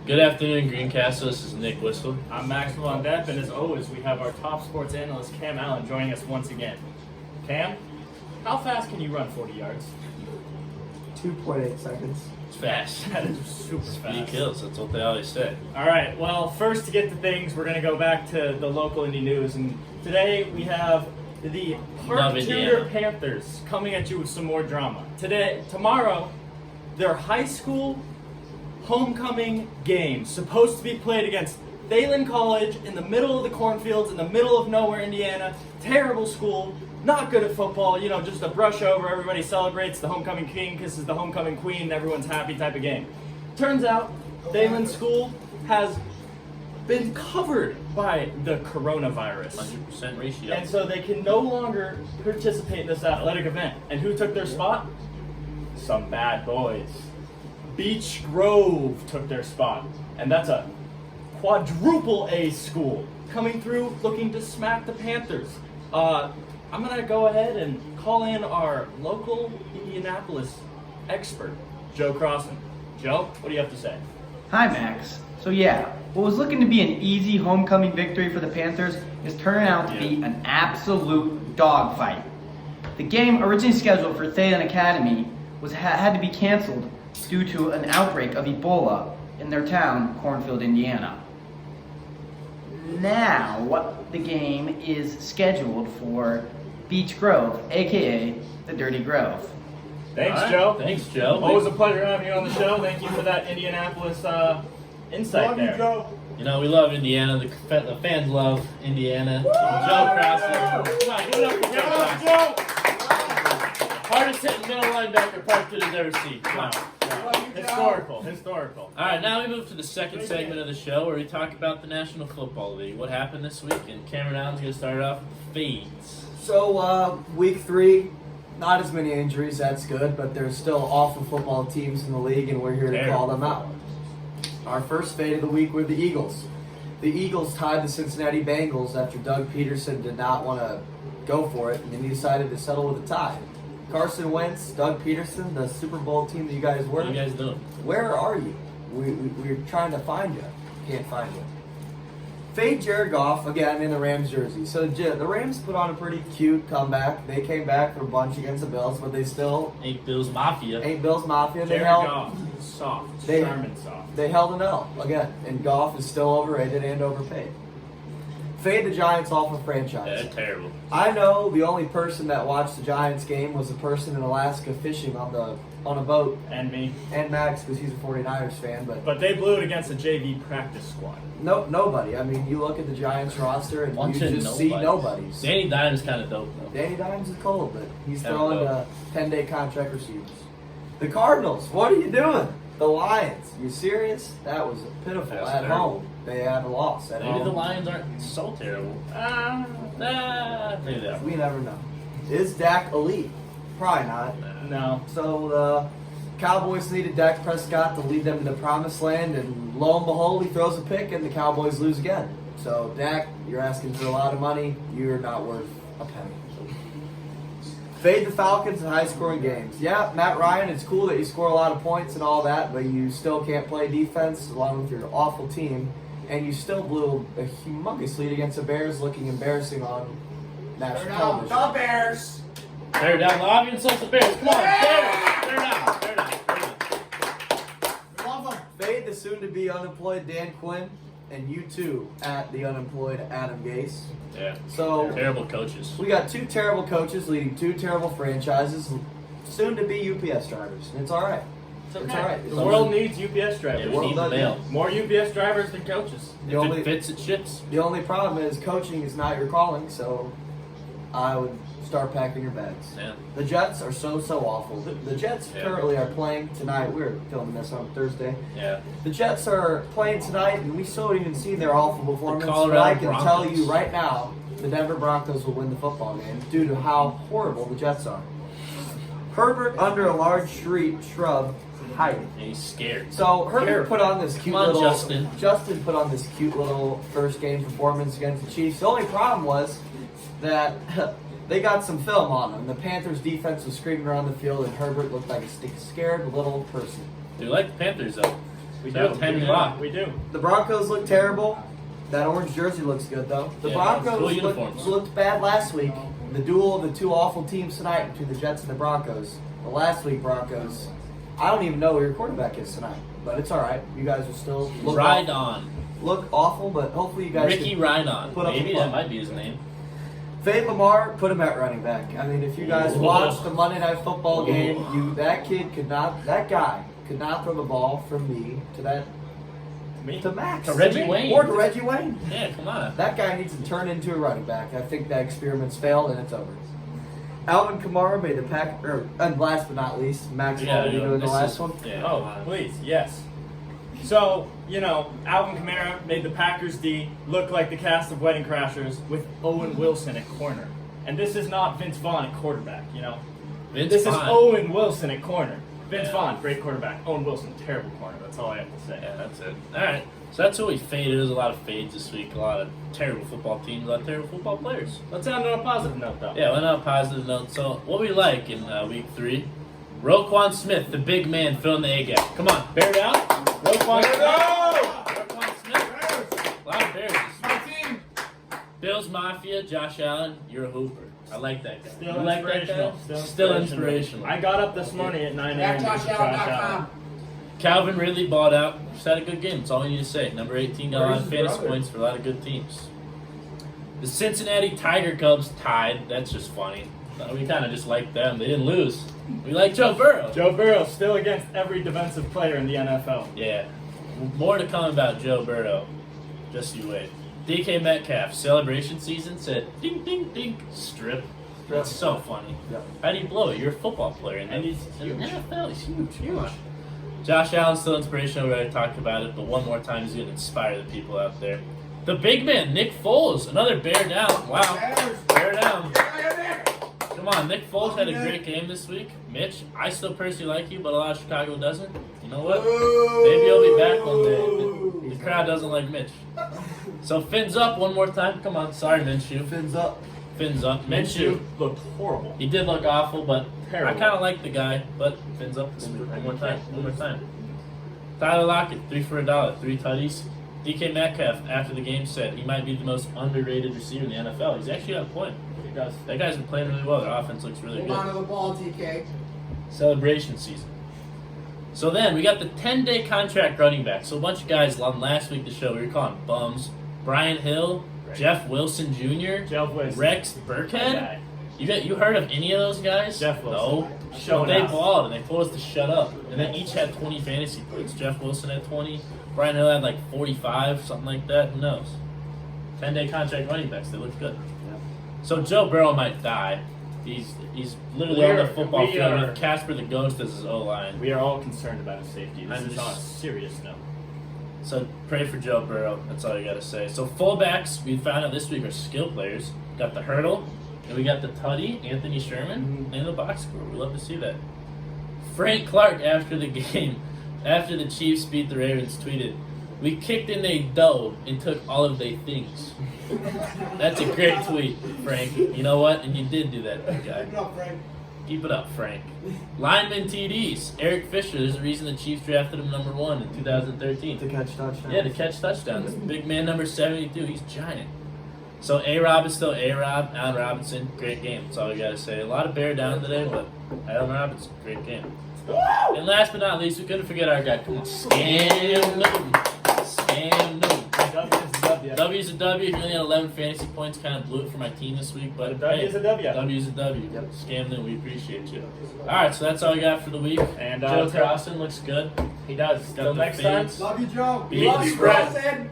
Good afternoon, Greencastle. This is Nick Wissel. I'm Maxwell von Doepp, and as always, we have our top sports analyst, Cam Allen, joining us once again. Cam, how fast can you run 40 yards? 2.8 seconds. It's fast. That is super Speed fast. kills. That's what they always say. All right, well, first to get to things, we're going to go back to the local Indy news. And today we have the Park Tudor Panthers coming at you with some more drama. Tomorrow, their high school homecoming game supposed to be played against Thalen College in the middle of the cornfields, in the middle of nowhere, Indiana. Terrible school, not good at football, just a brush over. Everybody celebrates the homecoming king kisses the homecoming queen, and everyone's happy type of game. Turns out, Thalen School has been covered by the coronavirus. 100% ratio. And so they can no longer participate in this athletic event. And who took their spot? Some bad boys. Beech Grove took their spot, and that's a quadruple A school coming through looking to smack the Panthers. I'm going to go ahead and call in our local Indianapolis expert, Joe Crossan. Joe, what do you have to say? Hi, Max. So what was looking to be an easy homecoming victory for the Panthers is turning out to be an absolute dogfight. The game, originally scheduled for Thalen Academy, had to be canceled due to an outbreak of Ebola in their town, Cornfield, Indiana. Now, the game is scheduled for Beech Grove, aka the Dirty Grove. Thanks, All right. Joe. Thanks, Joe. Always a pleasure having you on the show. Thank you for that Indianapolis insight Love there. you, Joe. We love Indiana. The fans love Indiana. Joe Crossan. Come on, give it up for Joe Crossan. Hardest hitting middle linebacker Park Tudor's ever seen. Come on. Historical. All right, now we move to the second segment of the show where we talk about the National Football League. What happened this week? And Cameron Allen's going to start off with the fades. So, week 3, not as many injuries, that's good, but there's still awful football teams in the league, and we're here to call them out. Our first fade of the week were the Eagles. The Eagles tied the Cincinnati Bengals after Doug Peterson did not want to go for it, and then he decided to settle with a tie. Carson Wentz, Doug Peterson, the Super Bowl team that you guys were. What are you guys doing? Where are you? We're trying to find you. Can't find you. Fade Jared Goff, again, in the Rams jersey. So the Rams put on a pretty cute comeback. They came back for a bunch against the Bills, but they still Ain't Bills Mafia. ain't Bills Mafia. Jared Goff, soft. They- Sherman soft. They held an L again, and Goff is still overrated and overpaid. Fade the Giants off of franchise. Yeah, they're terrible. I know the only person that watched the Giants game was a person in Alaska fishing on a boat, And me. and Max because he's a 49ers fan, But they blew it against a JV practice squad. nobody. I mean, you look at the Giants roster and Bunch you of just see nobodies. Danny Dimes kind of dope, though. Danny Dimes is cold, but he's Yeah, throwing well. 10-day contract receivers. The Cardinals, what are you doing? The Lions, you serious? That was pitiful That's at terrible. home. They had a loss at Maybe home. the Lions aren't so terrible. Maybe they are. We never know. Is Dak elite? Probably not. No. So the Cowboys needed Dak Prescott to lead them to the promised land, and lo and behold, he throws a pick, and the Cowboys lose again. So Dak, you're asking for a lot of money. You're not worth a penny. Fade the Falcons in high-scoring games. Yeah, Matt Ryan, it's cool that you score a lot of points and all that, but you still can't play defense along with your awful team, and you still blew a humongous lead against the Bears, looking embarrassing on national television. The Bears. Bear down the audience, the Bears. Come on, Bears. Bear down. Bear down. Bear down. Love them. Fade the soon-to-be unemployed Dan Quinn, and you too at the unemployed Adam Gase. Yeah. So Terrible coaches. we got 2 terrible coaches leading 2 terrible franchises, soon-to-be UPS drivers. And it's all right. It's It's all right. The world needs UPS drivers. Yeah, we Well need the done, mail. More UPS drivers than coaches. The If only- it fits, it ships. The only problem is coaching is not your calling, so I would start packing your bags. Yeah. The Jets are so awful. The Jets Yeah. currently are playing tonight. We're filming this on Thursday. Yeah. The Jets are playing tonight, and we still haven't even seen their awful performance. But Colorado I can tell Broncos. you right now, the Denver Broncos will win the football game due to how horrible the Jets are. Herbert under a large shrub hiding. And he's scared. So Herbert Careful. put on this cute Come on, little. Justin. Put on this cute little first game performance against the Chiefs. The only problem was that they got some film on him. The Panthers defense was screaming around the field, and Herbert looked like a scared little person. Do you like the Panthers, though? We So do. 10 o'clock. We do. The Broncos look terrible. That orange jersey looks good though. The Yeah, cool Broncos uniforms. looked bad last week. The duel of the two awful teams tonight between the Jets and the Broncos. The last week Broncos, I don't even know who your quarterback is tonight, but it's all right. You guys will still look awful, but hopefully you guys Ricky can Rydon. put up Maybe a that fight. might be his name. Fade Lamar, put him at running back. I mean, if you guys watched the Monday Night Football game, that guy could not throw the ball from me to Max. To Reggie Wayne. Or to Reggie Wayne. Yeah, come on. That guy needs to turn into a running back. I think that experiment's failed and it's over. Alvin Kamara made the and last but not least, Maxwell von Doepp in the last one. Yeah, Oh, please, yes. So, Alvin Kamara made the Packers D look like the cast of Wedding Crashers with Owen Wilson at corner. And this is not Vince Vaughn at quarterback, This is Owen Wilson at corner. Vince Vaughn, great quarterback. Owen Wilson, terrible corner. That's all I have to say. Yeah, that's it. All right. So that's what we faded. There's a lot of fades this week. A lot of terrible football teams, a lot of terrible football players. Let's end on a positive note, though. Yeah, went on a positive note. So what we like in week 3, Roquan Smith, the big man, filling the A gap. Come on, bear down. Roquan Smith. A lot of bears. My team. Bills Mafia, Josh Allen, you're a hooper. I like that guy. Still You like that inspirational. guy? Still inspirational. I got up this morning at 9 a.m. just to Josh Allen. Calvin Ridley balled out. Just had a good game. That's all we need to say. Number 18 got a lot of fantasy points for a lot of good teams. The Cincinnati Tiger Cubs tied. That's just funny. We kind of just like them. They didn't lose. We like Joe Burrow. Joe Burrow still against every defensive player in the NFL. Yeah. More to come about Joe Burrow. Just you wait. DK Metcalf, celebration season, said ding, ding, ding, strip. That's so funny. Yep. How do you blow it? You're a football player. And he's in the huge. NFL, he's huge. Come on. Josh Allen's still inspirational. We already talked about it, but one more time, he's going to inspire the people out there. The big man, Nick Foles, another bear down. Wow. Bear down. Come on, Nick Foles had a great game this week. Mitch, I still personally like you, but a lot of Chicago doesn't. You know what? Maybe he'll be back one day. The crowd doesn't like Mitch. So fins up one more time. Come on, sorry Minshew. Fins up. Fins up. Minshew Minshew. looked horrible. He did look awful, but Terrible. I kind of like the guy. But fins up this week. One more time. One more time. Tyler Lockett, 3 for $1, 3 tutties. DK Metcalf, after the game, said he might be the most underrated receiver in the NFL. He's actually got a point. He does. That guy's been playing really well. Their offense looks really Hold good. on to the ball, TK. Celebration season. So then we got the 10-day contract running back. So a bunch of guys on last week the show we were calling bums. Brian Hill, Right. Jeff Wilson Jr., Jeff Wilson. Rex Burkhead. You heard of any of those guys? Jeff Wilson. No. Showing They out. balled and they told us to shut up. And they each had 20 fantasy points. Jeff Wilson had 20. Brian Hill had like 45, something like that. Who knows? 10-day contract running backs. They look good. So Joe Burrow might die. He's literally on the football we field are- with Casper the Ghost as his O-line. We are all concerned about his safety. This I'm is on a just- serious note. So pray for Joe Burrow. That's all you got to say. So fullbacks we found out this week are skill players. Got the Hurdle, and we got the Tutty, Anthony Sherman, and the box score. We love to see that. Frank Clark after the game, after the Chiefs beat the Ravens, tweeted, "We kicked in they dough and took all of their things." That's a great tweet, Frank. You know what? And you did do that, big guy. Keep it up, Frank. Keep it up, Frank. Lineman TDs. Eric Fisher. There's a reason the Chiefs drafted him number 1 in 2013. To catch touchdowns. Yeah, to catch touchdowns. Big man number 72. He's giant. So A-Rob is still A-Rob. Allen Robinson, great game. That's all we got to say. A lot of bear down today, but Allen Robinson, great game. And last but not least, we couldn't forget our guy. Come on, Scam Newton. Scam Newton. W is a W. He only had 11 fantasy points. Kind of blew it for my team this week, but A W is a W. W is a W. Yep. Scam Newton, we appreciate you. All right, so that's all we got for the week. And Joe Crossan looks good. he does. Got Till the next time. fades. Love you, Joe. Beat Love the you, spread. Brad.